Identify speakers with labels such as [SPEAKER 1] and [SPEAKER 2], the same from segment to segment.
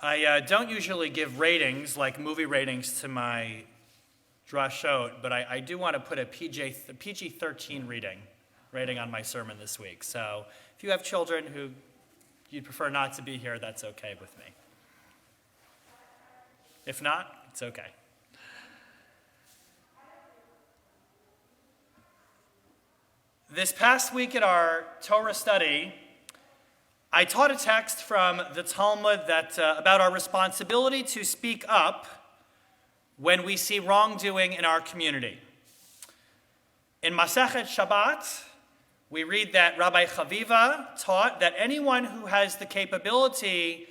[SPEAKER 1] I don't usually give ratings, like movie ratings, to my Drash, but I do want to put a PG-13 rating on my sermon this week. So if you have children who you'd prefer not to be here, that's okay with me. If not, it's okay. This past week at our Torah study, I taught a text from the Talmud about our responsibility to speak up when we see wrongdoing in our community. In Masechet Shabbat, we read that Rabbi Chaviva taught that anyone who has the capability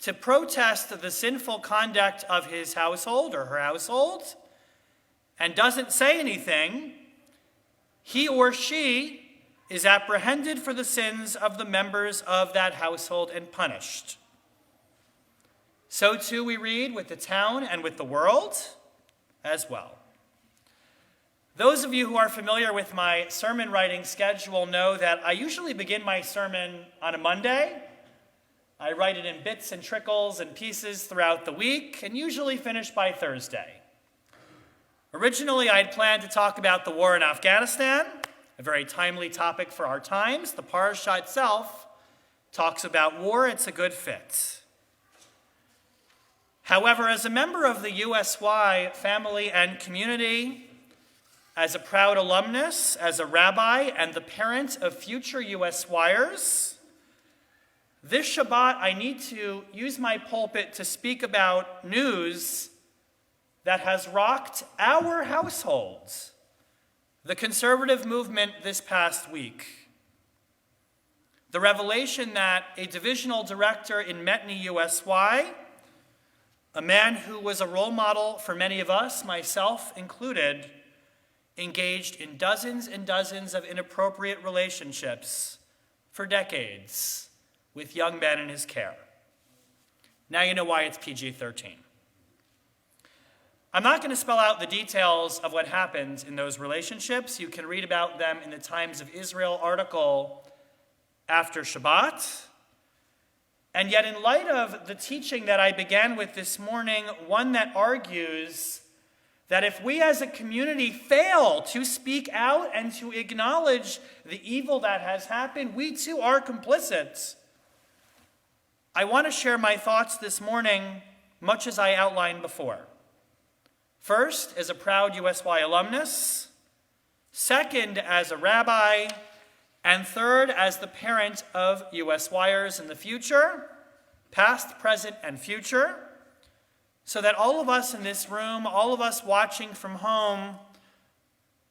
[SPEAKER 1] to protest the sinful conduct of his household or her household and doesn't say anything, he or she is apprehended for the sins of the members of that household and punished. So too we read with the town and with the world as well. Those of you who are familiar with my sermon writing schedule know that I usually begin my sermon on a Monday. I write it in bits and trickles and pieces throughout the week and usually finish by Thursday. Originally, I had planned to talk about the war in Afghanistan, a very timely topic for our times. The parasha itself talks about war. It's a good fit. However, as a member of the USY family and community, as a proud alumnus, as a rabbi, and the parent of future USYers, this Shabbat I need to use my pulpit to speak about news that has rocked our households, the conservative movement this past week. The revelation that a divisional director in Metni USY, a man who was a role model for many of us, myself included, engaged in dozens and dozens of inappropriate relationships for decades with young men in his care. Now you know why it's PG-13. I'm not going to spell out the details of what happened in those relationships. You can read about them in the Times of Israel article after Shabbat. And yet, in light of the teaching that I began with this morning, one that argues that if we as a community fail to speak out and to acknowledge the evil that has happened, we too are complicit. I want to share my thoughts this morning, much as I outlined before. First, as a proud USY alumnus. Second, as a rabbi. And third, as the parent of USYers in the future, past, present, and future, so that all of us in this room, all of us watching from home,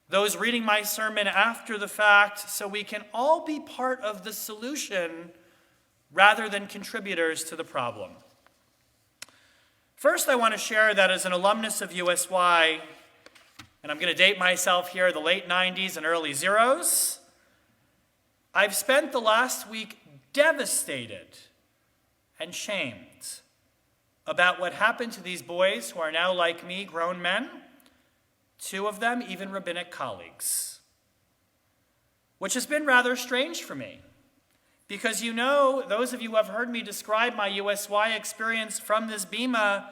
[SPEAKER 1] those reading my sermon after the fact, so we can all be part of the solution rather than contributors to the problem. First, I want to share that as an alumnus of USY, and I'm going to date myself here, the late 90s and early zeros, I've spent the last week devastated and shamed about what happened to these boys who are now, like me, grown men, two of them even rabbinic colleagues, which has been rather strange for me. Because you know, those of you who have heard me describe my USY experience from this bima,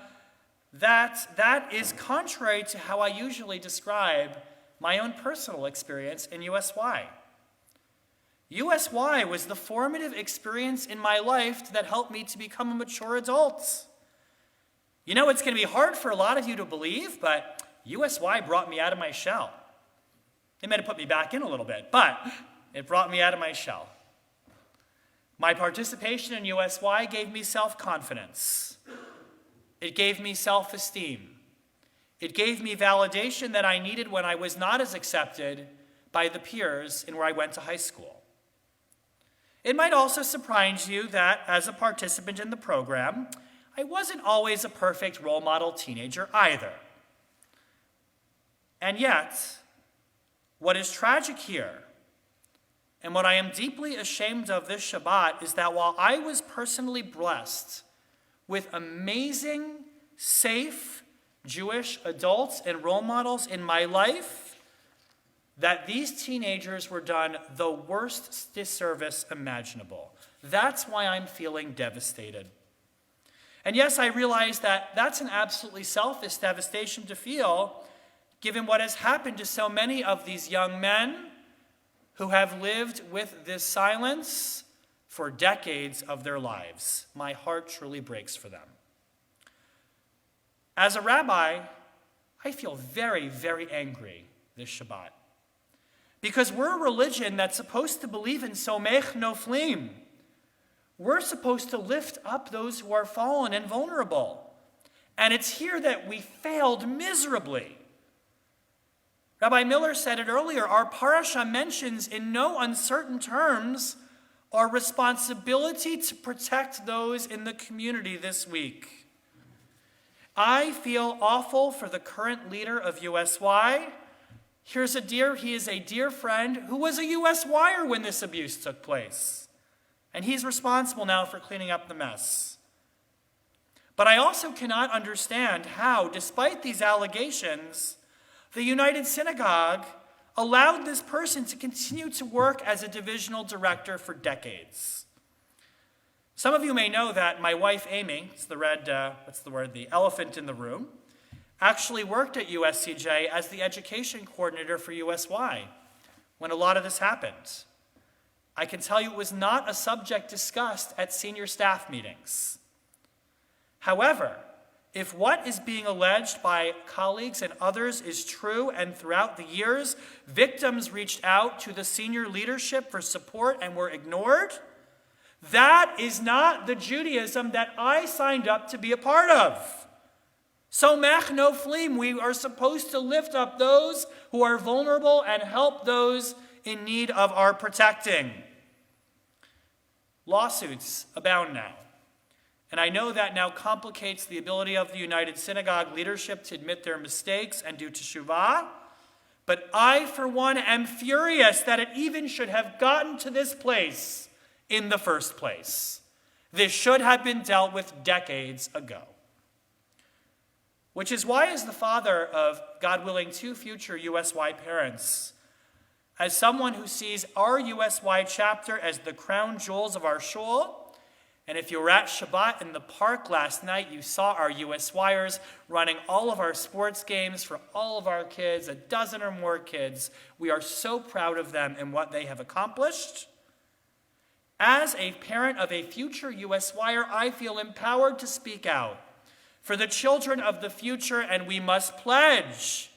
[SPEAKER 1] that is contrary to how I usually describe my own personal experience in USY. USY was the formative experience in my life that helped me to become a mature adult. You know, it's going to be hard for a lot of you to believe, but USY brought me out of my shell. It may have put me back in a little bit, but it brought me out of my shell. My participation in USY gave me self-confidence. It gave me self-esteem. It gave me validation that I needed when I was not as accepted by the peers in where I went to high school. It might also surprise you that as a participant in the program, I wasn't always a perfect role model teenager either. And yet, what is tragic here, and what I am deeply ashamed of this Shabbat, is that while I was personally blessed with amazing, safe Jewish adults and role models in my life, that these teenagers were done the worst disservice imaginable. That's why I'm feeling devastated. And yes, I realize that that's an absolutely selfish devastation to feel, given what has happened to so many of these young men who have lived with this silence for decades of their lives. My heart truly breaks for them. As a rabbi, I feel very, very angry this Shabbat, because we're a religion that's supposed to believe in somech noflim. We're supposed to lift up those who are fallen and vulnerable. And it's here that we failed miserably. Rabbi Miller said it earlier, our parasha mentions in no uncertain terms our responsibility to protect those in the community this week. I feel awful for the current leader of USY. He is a dear friend who was a USYer when this abuse took place. And he's responsible now for cleaning up the mess. But I also cannot understand how, despite these allegations, the United Synagogue allowed this person to continue to work as a divisional director for decades. Some of you may know that my wife, Amy, it's the elephant in the room, actually worked at USCJ as the education coordinator for USY when a lot of this happened. I can tell you it was not a subject discussed at senior staff meetings. However, if what is being alleged by colleagues and others is true, and throughout the years, victims reached out to the senior leadership for support and were ignored, that is not the Judaism that I signed up to be a part of. Somech noflim, we are supposed to lift up those who are vulnerable and help those in need of our protecting. Lawsuits abound now. And I know that now complicates the ability of the United Synagogue leadership to admit their mistakes and do teshuvah. But I, for one, am furious that it even should have gotten to this place in the first place. This should have been dealt with decades ago. Which is why, as the father of, God willing, 2 future USY parents, as someone who sees our USY chapter as the crown jewels of our shul, and if you were at Shabbat in the park last night, you saw our USYers running all of our sports games for all of our kids, a dozen or more kids. We are so proud of them and what they have accomplished. As a parent of a future USYer, I feel empowered to speak out for the children of the future, and we must pledge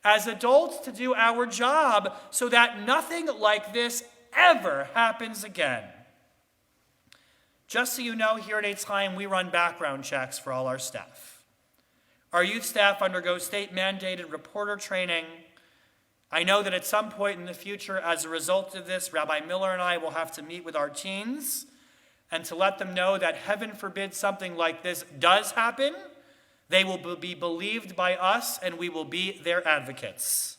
[SPEAKER 1] as adults to do our job so that nothing like this ever happens again. Just so you know, here at Teitzei, we run background checks for all our staff. Our youth staff undergo state-mandated reporter training. I know that at some point in the future, as a result of this, Rabbi Miller and I will have to meet with our teens and to let them know that, heaven forbid, something like this does happen. They will be believed by us, and we will be their advocates.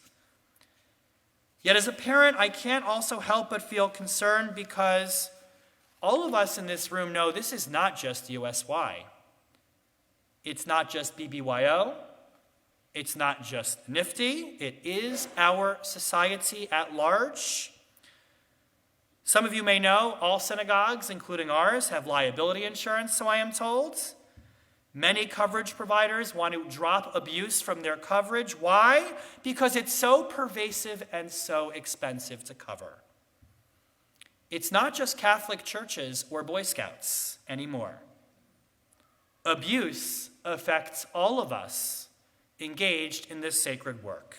[SPEAKER 1] Yet as a parent, I can't also help but feel concerned, because all of us in this room know this is not just USY. It's not just BBYO. It's not just NIFTY. It is our society at large. Some of you may know all synagogues, including ours, have liability insurance, so I am told. Many coverage providers want to drop abuse from their coverage. Why? Because it's so pervasive and so expensive to cover. It's not just Catholic churches or Boy Scouts anymore. Abuse affects all of us engaged in this sacred work.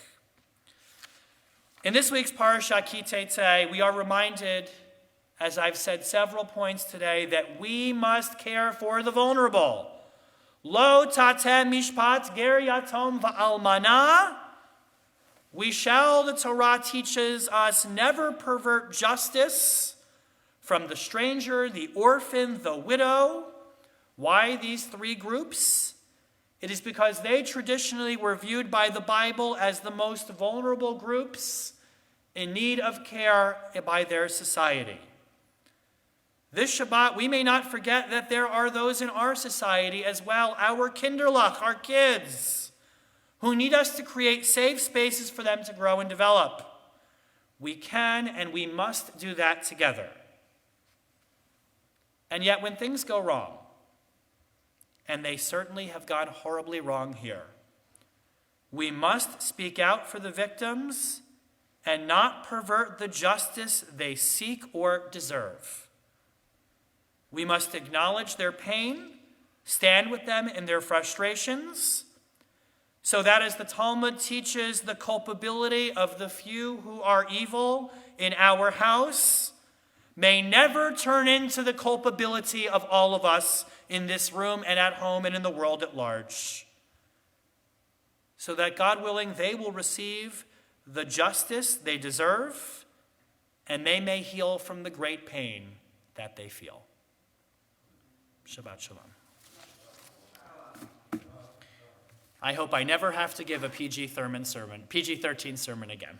[SPEAKER 1] In this week's Parashat Teitzei, we are reminded, as I've said several points today, that we must care for the vulnerable. Lo tateh mishpat ger yatom va'almana. We shall, the Torah teaches us, never pervert justice from the stranger, the orphan, the widow. Why these 3 groups? It is because they traditionally were viewed by the Bible as the most vulnerable groups in need of care by their society. This Shabbat, we may not forget that there are those in our society as well, our kinderlach, our kids, who need us to create safe spaces for them to grow and develop. We can and we must do that together. And yet when things go wrong, and they certainly have gone horribly wrong here. We must speak out for the victims and not pervert the justice they seek or deserve. We must acknowledge their pain, stand with them in their frustrations, so that as the Talmud teaches the culpability of the few who are evil in our house may never turn into the culpability of all of us in this room and at home and in the world at large. So that, God willing, they will receive the justice they deserve, and they may heal from the great pain that they feel. Shabbat Shalom. I hope I never have to give a PG-13 sermon again.